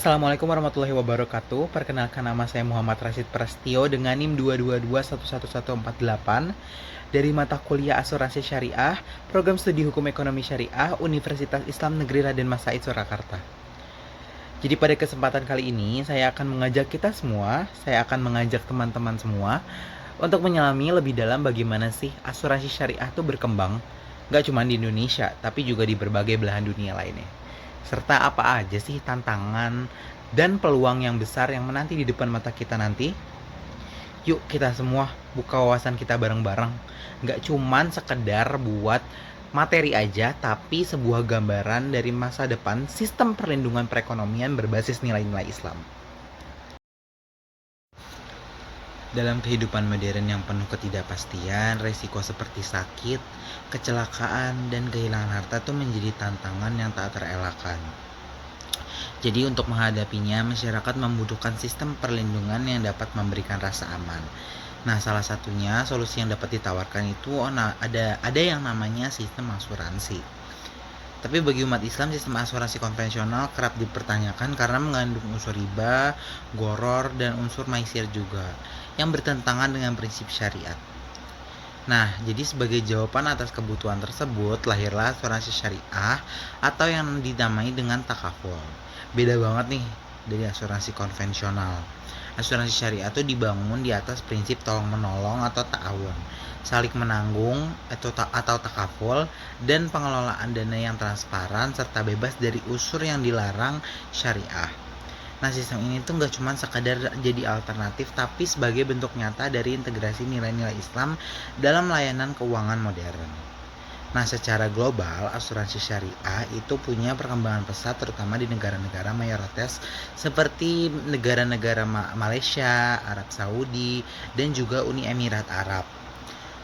Assalamualaikum warahmatullahi wabarakatuh. Perkenalkan, nama saya Muhammad Rashid Prastio dengan NIM 222111148 dari mata kuliah Asuransi Syariah, Program Studi Hukum Ekonomi Syariah, Universitas Islam Negeri Raden Mas Said Surakarta. Jadi pada kesempatan kali ini saya akan mengajak teman-teman semua untuk menyelami lebih dalam bagaimana sih asuransi syariah itu berkembang, nggak cuma di Indonesia, tapi juga di berbagai belahan dunia lainnya. Serta apa aja sih tantangan dan peluang yang besar yang menanti di depan mata kita nanti. Yuk kita semua buka wawasan kita bareng-bareng. Nggak cuman sekedar buat materi aja, tapi sebuah gambaran dari masa depan sistem perlindungan perekonomian berbasis nilai-nilai Islam. Dalam kehidupan modern yang penuh ketidakpastian, resiko seperti sakit, kecelakaan, dan kehilangan harta itu menjadi tantangan yang tak terelakkan. Jadi untuk menghadapinya, masyarakat membutuhkan sistem perlindungan yang dapat memberikan rasa aman. Nah, salah satunya solusi yang dapat ditawarkan itu ada yang namanya sistem asuransi. Tapi bagi umat Islam, sistem asuransi konvensional kerap dipertanyakan karena mengandung unsur riba, goror, dan unsur maisir juga, yang bertentangan dengan prinsip syariat. Nah, jadi sebagai jawaban atas kebutuhan tersebut, lahirlah asuransi syariah atau yang dinamai dengan takaful. Beda banget nih dari asuransi konvensional. Asuransi syariah itu dibangun di atas prinsip tolong-menolong atau ta'awun, saling menanggung atau takaful, dan pengelolaan dana yang transparan serta bebas dari unsur yang dilarang syariah. Nah, sistem ini tuh nggak cuma sekadar jadi alternatif, tapi sebagai bentuk nyata dari integrasi nilai-nilai Islam dalam layanan keuangan modern. Nah, secara global, asuransi syariah itu punya perkembangan pesat terutama di negara-negara mayoritas seperti negara-negara Malaysia, Arab Saudi, dan juga Uni Emirat Arab.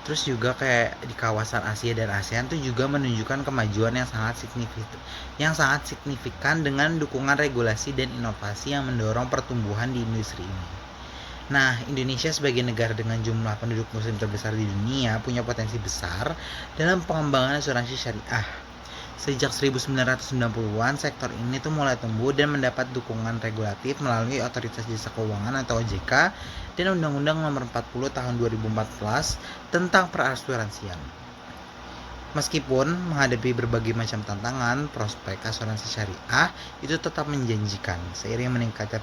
Terus juga kayak di kawasan Asia dan ASEAN tuh juga menunjukkan kemajuan yang sangat signifikan dengan dukungan regulasi dan inovasi yang mendorong pertumbuhan di industri ini. Nah, Indonesia sebagai negara dengan jumlah penduduk muslim terbesar di dunia punya potensi besar dalam pengembangan asuransi syariah. Sejak 1990-an, sektor ini tuh mulai tumbuh dan mendapat dukungan regulatif melalui Otoritas Jasa Keuangan atau OJK dan Undang-Undang Nomor 40 Tahun 2014 tentang perasuransian. Meskipun menghadapi berbagai macam tantangan, prospek asuransi syariah itu tetap menjanjikan seiring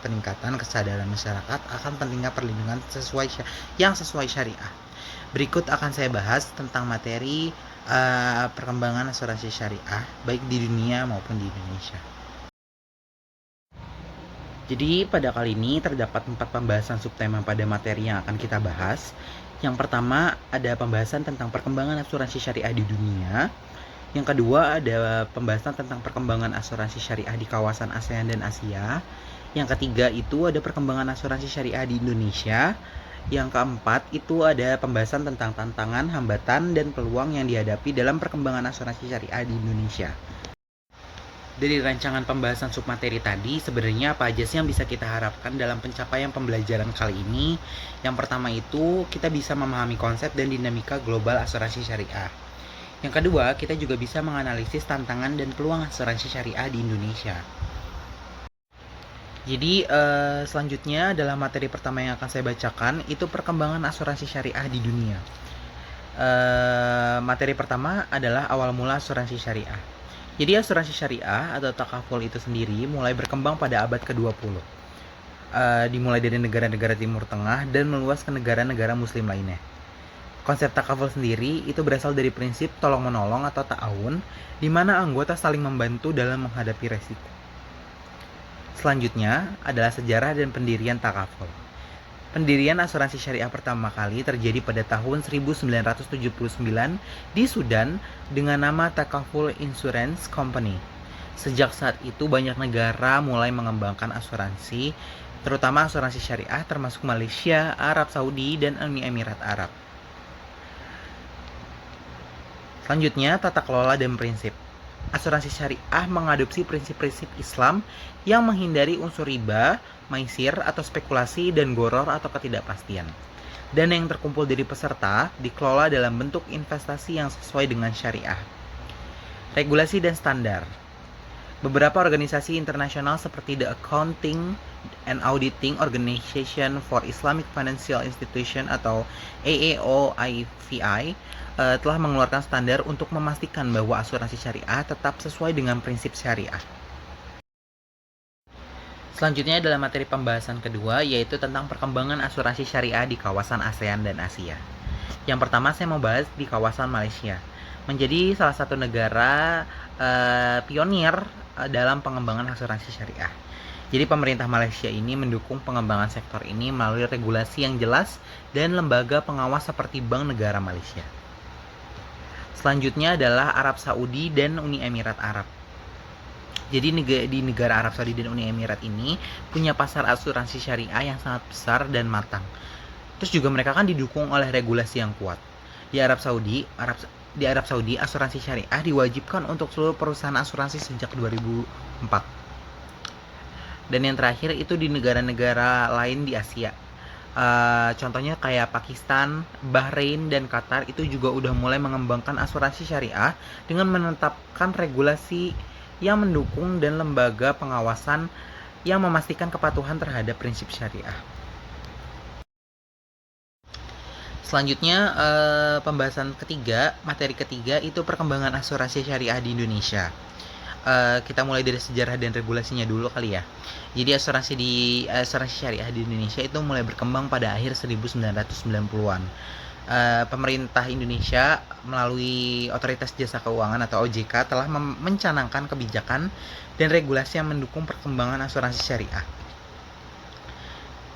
peningkatan kesadaran masyarakat akan pentingnya perlindungan yang sesuai syariah. Berikut akan saya bahas tentang materi perkembangan asuransi syariah baik di dunia maupun di Indonesia. Jadi pada kali ini terdapat 4 pembahasan subtema pada materi yang akan kita bahas. Yang pertama ada pembahasan tentang perkembangan asuransi syariah di dunia. Yang kedua ada pembahasan tentang perkembangan asuransi syariah di kawasan ASEAN dan Asia. Yang ketiga itu ada perkembangan asuransi syariah di Indonesia. Yang keempat itu ada pembahasan tentang tantangan, hambatan, dan peluang yang dihadapi dalam perkembangan asuransi syariah di Indonesia. Dari rancangan pembahasan submateri tadi, sebenarnya apa aja sih yang bisa kita harapkan dalam pencapaian pembelajaran kali ini? Yang pertama itu, kita bisa memahami konsep dan dinamika global asuransi syariah. Yang kedua, kita juga bisa menganalisis tantangan dan peluang asuransi syariah di Indonesia. Jadi selanjutnya dalam materi pertama yang akan saya bacakan, itu perkembangan asuransi syariah di dunia. Materi pertama adalah awal mula asuransi syariah. Jadi asuransi syariah atau takaful itu sendiri mulai berkembang pada abad ke-20. Dimulai dari negara-negara Timur Tengah dan meluas ke negara-negara muslim lainnya. Konsep takaful sendiri itu berasal dari prinsip tolong-menolong atau ta'awun, di mana anggota saling membantu dalam menghadapi resiko. Selanjutnya adalah sejarah dan pendirian takaful. Pendirian asuransi syariah pertama kali terjadi pada tahun 1979 di Sudan dengan nama Takaful Insurance Company. Sejak saat itu banyak negara mulai mengembangkan asuransi, terutama asuransi syariah termasuk Malaysia, Arab Saudi, dan Uni Emirat Arab. Selanjutnya, tata kelola dan prinsip. Asuransi syariah mengadopsi prinsip-prinsip Islam yang menghindari unsur riba, maisir atau spekulasi, dan goror atau ketidakpastian. Dana yang terkumpul dari peserta dikelola dalam bentuk investasi yang sesuai dengan syariah. Regulasi dan standar. Beberapa organisasi internasional seperti The Accounting and Auditing Organization for Islamic Financial Institution atau AAOIFI telah mengeluarkan standar untuk memastikan bahwa asuransi syariah tetap sesuai dengan prinsip syariah. Selanjutnya dalam materi pembahasan kedua, yaitu tentang perkembangan asuransi syariah di kawasan ASEAN dan Asia. Yang pertama saya mau bahas di kawasan Malaysia. Menjadi salah satu negara pionir dalam pengembangan asuransi syariah. Jadi pemerintah Malaysia ini mendukung pengembangan sektor ini melalui regulasi yang jelas dan lembaga pengawas seperti Bank Negara Malaysia. Selanjutnya adalah Arab Saudi dan Uni Emirat Arab. Jadi di negara Arab Saudi dan Uni Emirat ini punya pasar asuransi syariah yang sangat besar dan matang. Terus juga mereka kan didukung oleh regulasi yang kuat. Di Arab Saudi asuransi syariah diwajibkan untuk seluruh perusahaan asuransi sejak 2004. Dan yang terakhir itu di negara-negara lain di Asia. Contohnya kayak Pakistan, Bahrain, dan Qatar itu juga udah mulai mengembangkan asuransi syariah dengan menetapkan regulasi yang mendukung dan lembaga pengawasan yang memastikan kepatuhan terhadap prinsip syariah. Selanjutnya pembahasan ketiga, materi ketiga itu perkembangan asuransi syariah di Indonesia. Kita mulai dari sejarah dan regulasinya dulu kali ya. Jadi asuransi syariah di Indonesia itu mulai berkembang pada akhir 1990-an. Pemerintah Indonesia melalui Otoritas Jasa Keuangan atau OJK telah mencanangkan kebijakan dan regulasi yang mendukung perkembangan asuransi syariah.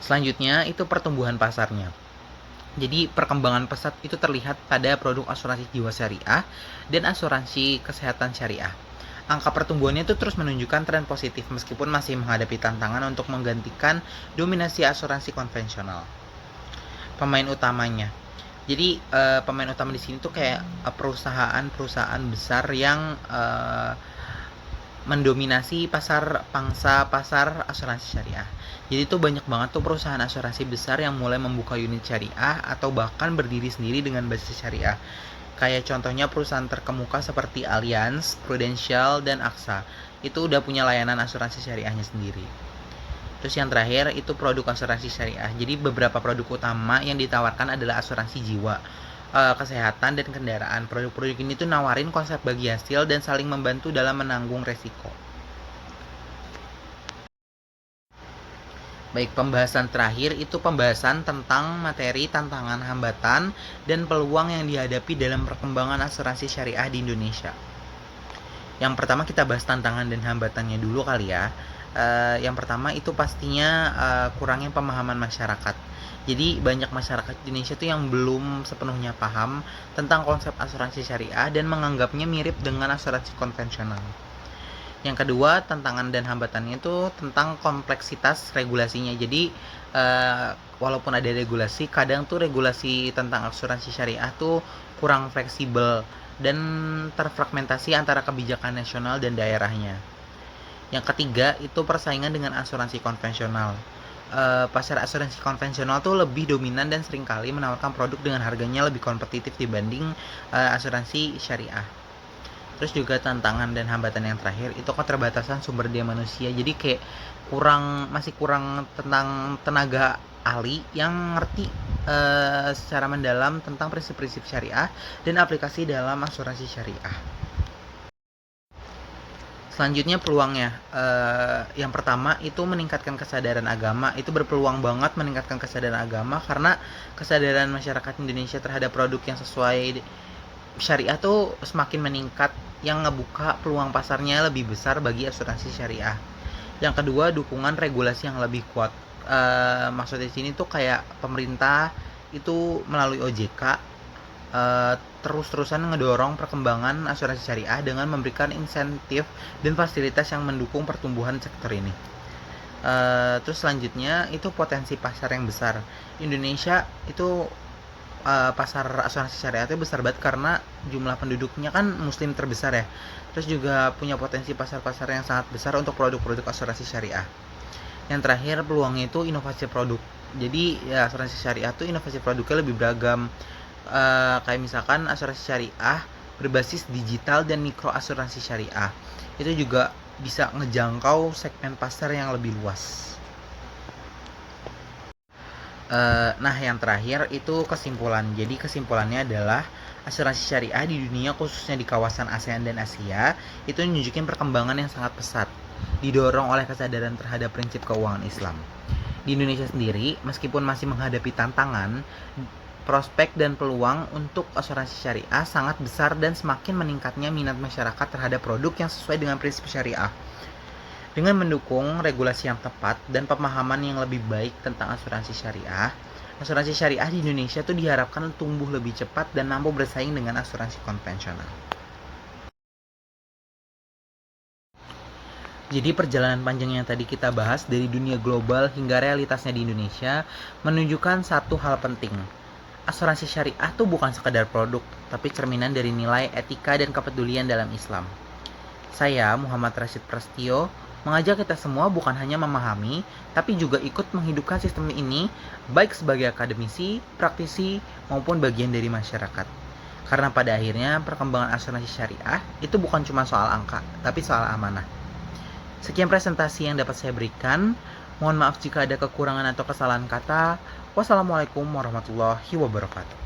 Selanjutnya itu pertumbuhan pasarnya. Jadi perkembangan pesat itu terlihat pada produk asuransi jiwa syariah dan asuransi kesehatan syariah. Angka pertumbuhannya itu terus menunjukkan tren positif meskipun masih menghadapi tantangan untuk menggantikan dominasi asuransi konvensional. Pemain utamanya. Jadi pemain utama di sini tuh kayak perusahaan besar yang mendominasi pasar asuransi syariah. Jadi tuh banyak banget tuh perusahaan asuransi besar yang mulai membuka unit syariah atau bahkan berdiri sendiri dengan basis syariah. Kayak contohnya perusahaan terkemuka seperti Allianz, Prudential, dan AXA. Itu udah punya layanan asuransi syariahnya sendiri. Terus yang terakhir itu produk asuransi syariah. Jadi beberapa produk utama yang ditawarkan adalah asuransi jiwa, kesehatan, dan kendaraan. Produk-produk ini tuh nawarin konsep bagi hasil dan saling membantu dalam menanggung resiko. Baik, pembahasan terakhir itu pembahasan tentang materi tantangan, hambatan, dan peluang yang dihadapi dalam perkembangan asuransi syariah di Indonesia. Yang pertama kita bahas tantangan dan hambatannya dulu kali ya. Yang pertama itu pastinya kurangnya pemahaman masyarakat. Jadi banyak masyarakat Indonesia tuh yang belum sepenuhnya paham tentang konsep asuransi syariah dan menganggapnya mirip dengan asuransi konvensional. Yang kedua, tantangan dan hambatannya itu tentang kompleksitas regulasinya. Jadi walaupun ada regulasi, kadang tuh regulasi tentang asuransi syariah tuh kurang fleksibel dan terfragmentasi antara kebijakan nasional dan daerahnya. Yang ketiga itu persaingan dengan asuransi konvensional. Pasar asuransi konvensional tuh lebih dominan dan seringkali menawarkan produk dengan harganya lebih kompetitif dibanding asuransi syariah. Terus juga tantangan dan hambatan yang terakhir itu keterbatasan sumber daya manusia. Jadi kayak masih kurang tentang tenaga ahli yang ngerti secara mendalam tentang prinsip-prinsip syariah dan aplikasi dalam asuransi syariah. Selanjutnya peluangnya, yang pertama itu meningkatkan kesadaran agama. Itu berpeluang banget meningkatkan kesadaran agama karena kesadaran masyarakat Indonesia terhadap produk yang sesuai syariah tuh semakin meningkat, yang ngebuka peluang pasarnya lebih besar bagi asuransi syariah. Yang kedua, dukungan regulasi yang lebih kuat. Maksudnya di sini tuh kayak pemerintah itu melalui OJK terus-terusan ngedorong perkembangan asuransi syariah dengan memberikan insentif dan fasilitas yang mendukung pertumbuhan sektor ini. Terus selanjutnya itu potensi pasar yang besar. Indonesia itu pasar asuransi syariah itu besar banget karena jumlah penduduknya kan muslim terbesar ya. Terus juga punya potensi pasar-pasar yang sangat besar untuk produk-produk asuransi syariah. Yang terakhir peluangnya itu inovasi produk. Jadi ya asuransi syariah tuh inovasi produknya lebih beragam. Kayak misalkan asuransi syariah berbasis digital dan mikro asuransi syariah. Itu juga bisa ngejangkau segmen pasar yang lebih luas. Nah, yang terakhir itu kesimpulan. Jadi kesimpulannya adalah asuransi syariah di dunia, khususnya di kawasan ASEAN dan Asia, itu menunjukkan perkembangan yang sangat pesat, didorong oleh kesadaran terhadap prinsip keuangan Islam. Di Indonesia sendiri, meskipun masih menghadapi tantangan, prospek dan peluang untuk asuransi syariah sangat besar dan semakin meningkatnya minat masyarakat terhadap produk yang sesuai dengan prinsip syariah. Dengan mendukung regulasi yang tepat dan pemahaman yang lebih baik tentang asuransi syariah di Indonesia tuh diharapkan tumbuh lebih cepat dan mampu bersaing dengan asuransi konvensional. Jadi perjalanan panjang yang tadi kita bahas dari dunia global hingga realitasnya di Indonesia menunjukkan satu hal penting. Asuransi syariah tuh bukan sekedar produk, tapi cerminan dari nilai, etika, dan kepedulian dalam Islam. Saya, Muhammad Rashid Prastio, mengajak kita semua bukan hanya memahami, tapi juga ikut menghidupkan sistem ini, baik sebagai akademisi, praktisi, maupun bagian dari masyarakat. Karena pada akhirnya perkembangan asuransi syariah itu bukan cuma soal angka, tapi soal amanah. Sekian presentasi yang dapat saya berikan. Mohon maaf jika ada kekurangan atau kesalahan kata. Wassalamualaikum warahmatullahi wabarakatuh.